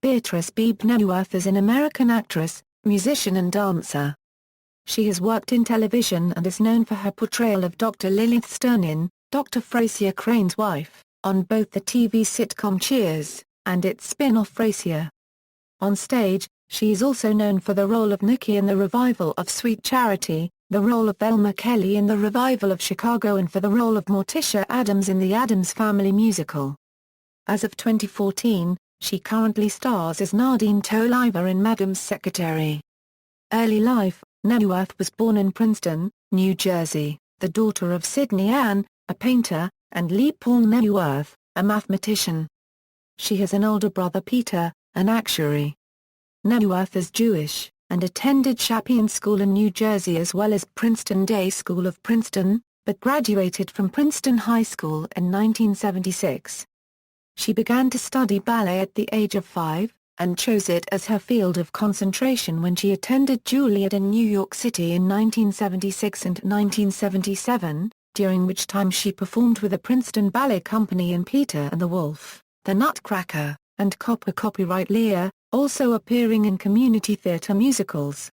Beatrice Bebe Neuwirth is an American actress, musician and dancer. She has worked in television and is known for her portrayal of Dr. Lilith Sternin, Dr. Frasier Crane's wife, on both the TV sitcom Cheers, and its spin-off Frasier. On stage, she is also known for the role of Nickie in the revival of Sweet Charity, the role of Velma Kelly in the revival of Chicago and for the role of Morticia Addams in the Addams Family musical. As of 2014, she currently stars as Nadine Tolliver in Madam's Secretary. Early life: Neuwirth was born in Princeton, New Jersey, the daughter of Sidney Ann, a painter, and Lee Paul Neuwirth, a mathematician. She has an older brother Peter, an actuary. Neuwirth is Jewish, and attended Chapin School in New Jersey as well as Princeton Day School of Princeton, but graduated from Princeton High School in 1976. She began to study ballet at the age of 5, and chose it as her field of concentration when she attended Juilliard in New York City in 1976 and 1977, during which time she performed with the Princeton Ballet Company in Peter and the Wolf, The Nutcracker, and Copper Copyright Lear, also appearing in community theater musicals.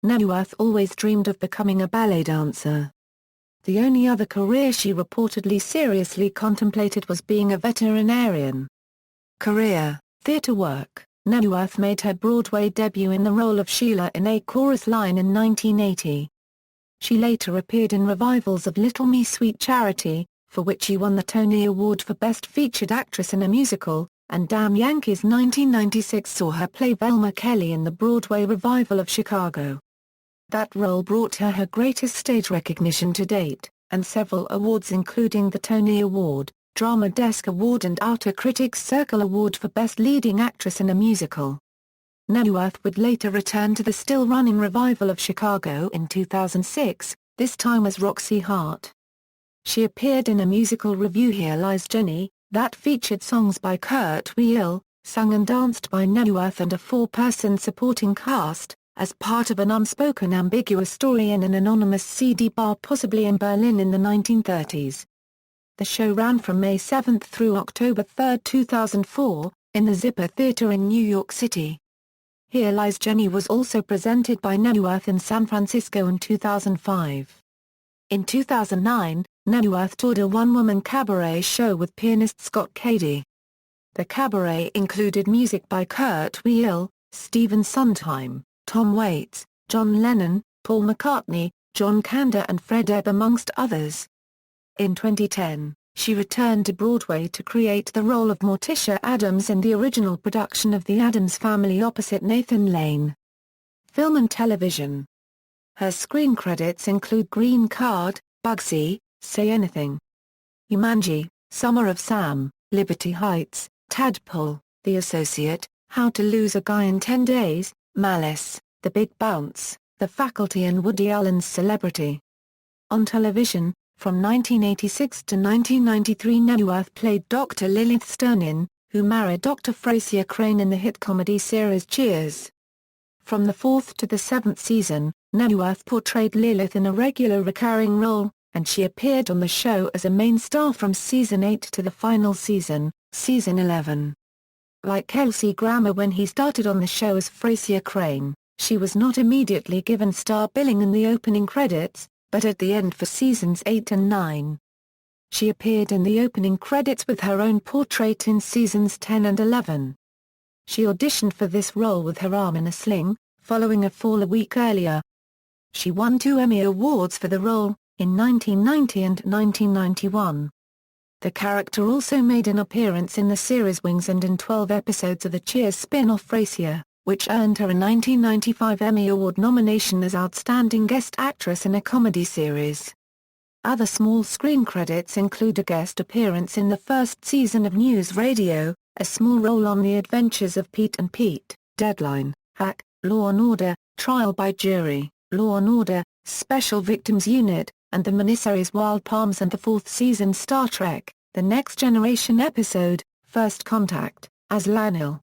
Neuwirth always dreamed of becoming a ballet dancer. The only other career she reportedly seriously contemplated was being a veterinarian. Career: theater work. Neuwirth made her Broadway debut in the role of Sheila in A Chorus Line in 1980. She later appeared in revivals of Little Me Sweet Charity, for which she won the Tony Award for Best Featured Actress in a Musical, and Damn Yankees 1996 saw her play Velma Kelly in the Broadway revival of Chicago. That role brought her greatest stage recognition to date, and several awards including the Tony Award, Drama Desk Award and Outer Critics Circle Award for Best Leading Actress in a Musical. Neuwirth would later return to the still-running revival of Chicago in 2006, this time as Roxy Hart. She appeared in a musical review Here Lies Jenny, that featured songs by Kurt Weill, sung and danced by Neuwirth and a 4-person supporting cast, as part of an unspoken ambiguous story in an anonymous CD bar possibly in Berlin in the 1930s. The show ran from May 7 through October 3, 2004, in the Zipper Theatre in New York City. Here Lies Jenny was also presented by Neuwirth in San Francisco in 2005. In 2009, Neuwirth toured a one-woman cabaret show with pianist Scott Cady. The cabaret included music by Kurt Weill, Stephen Sondheim, Tom Waits, John Lennon, Paul McCartney, John Kander and Fred Ebb amongst others. In 2010, she returned to Broadway to create the role of Morticia Addams in the original production of The Addams Family opposite Nathan Lane. Film and television. Her screen credits include Green Card, Bugsy, Say Anything, Jumanji, Summer of Sam, Liberty Heights, Tadpole, The Associate, How to Lose a Guy in 10 Days, Malice, The Big Bounce, The Faculty and Woody Allen's Celebrity. On television, from 1986 to 1993 Neuwirth played Dr. Lilith Sternin, who married Dr. Frasier Crane in the hit comedy series Cheers. From the 4th to the 7th season, Neuwirth portrayed Lilith in a regular recurring role, and she appeared on the show as a main star from season 8 to the final season, season 11. Like Kelsey Grammer when he started on the show as Frasier Crane, she was not immediately given star billing in the opening credits, but at the end for seasons 8 and 9. She appeared in the opening credits with her own portrait in seasons 10 and 11. She auditioned for this role with her arm in a sling, following a fall a week earlier. She won 2 Emmy Awards for the role, in 1990 and 1991. The character also made an appearance in the series Wings and in 12 episodes of the Cheers spin-off Frasier, which earned her a 1995 Emmy Award nomination as Outstanding Guest Actress in a Comedy Series. Other small screen credits include a guest appearance in the first season of News Radio, a small role on The Adventures of Pete and Pete, Deadline, Hack, Law & Order, Trial by Jury, Law & Order, Special Victims Unit, and the miniseries Wild Palms and the 4th season Star Trek, The Next Generation episode, First Contact, as Lanil.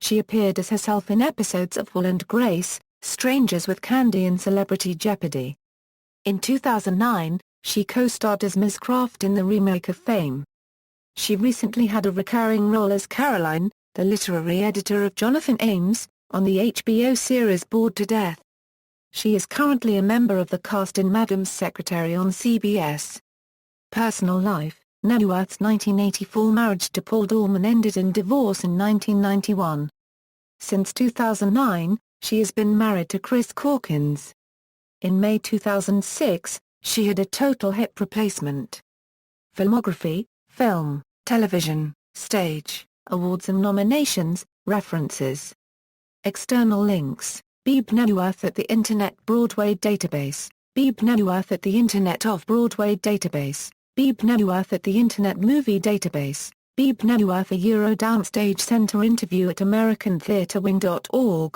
She appeared as herself in episodes of Will and Grace, Strangers with Candy and Celebrity Jeopardy. In 2009, she co-starred as Ms. Kraft in the remake of Fame. She recently had a recurring role as Caroline, the the literary editor of Jonathan Ames, on the HBO series Bored to Death. She is currently a member of the cast in Madam's Secretary on CBS. Personal life: Neuwirth's 1984 marriage to Paul Dorman ended in divorce in 1991. Since 2009, she has been married to Chris Corkins. In May 2006, she had a total hip replacement. Filmography: film, television, stage, awards and nominations, references. External links: Bebe Neuwirth at the Internet Broadway Database, Bebe Neuwirth at the Internet Off-Broadway Database, Bebe Neuwirth at the Internet Movie Database, Bebe Neuwirth a Eurodance Stage Center interview at AmericanTheatreWing.org,